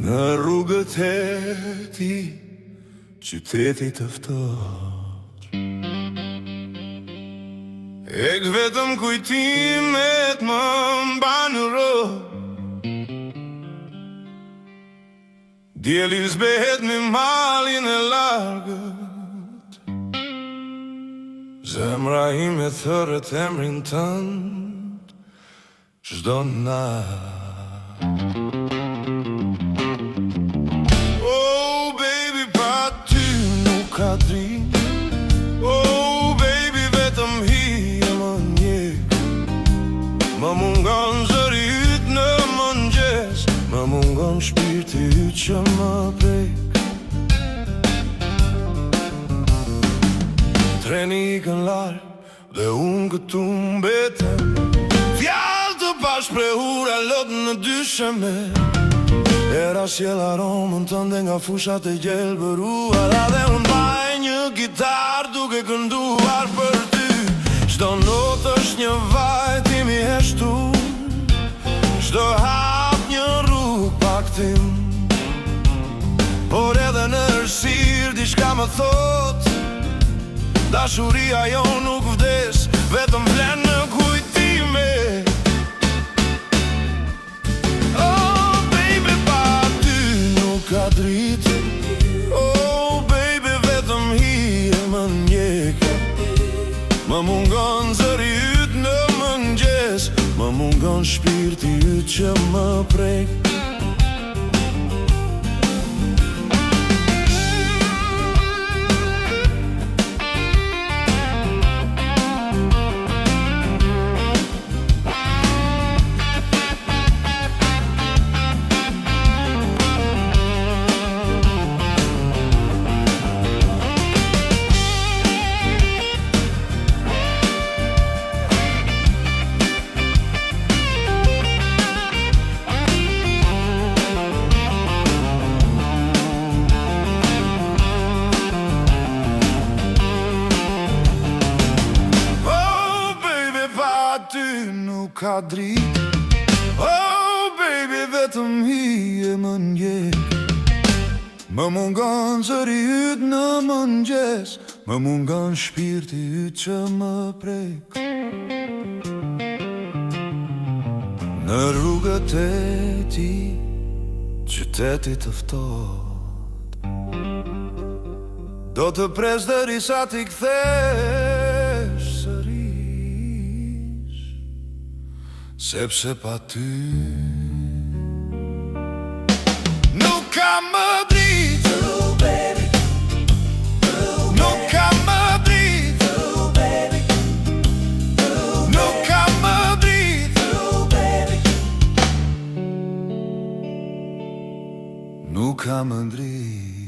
Në rrugët e ti, qyteti të ftoq, ek vetëm kujtimet më mban në rrugë. Dielli zbehet me malin e largët, zemra ime thërret emrin tënd çdo natë. Oh baby, vetëm hije më njek. Më mungon zëri yt në mëngjes, më mungon shpirti yt që më prek. Treni ikën larg dhe unë këtu mbetem, fjalë të pashprehura lot në dysheme. Era sjell aromën tënde nga fushat e gjelbëruara, dhe unë mbaj një gitar duke kënduar për ty. Çdo notë është një vajtim i heshtur, çdo hap një rrugë paktim. Por edhe në errësirë diçka më thot, dashuria jo nuk vdes, vetëm vlen në kujtime. Ka dritë, oh baby, vetëm hije më njek. Më mungon zëri yt në mëngjes, më mungon shpirti yt që më prek. Ty nuk ka dritë, oh baby, vetëm hije më njek. Më mungon zëri yt në mëngjes, më mungon shpirti yt që më prek. Në rrugët e ti, qyteti të ftoht, do të pres derisa t'i kthesh sërish. Sepse pa ty nuk kam më dritë, nuk kam më dritë, nuk kam më dritë, nuk kam më dritë.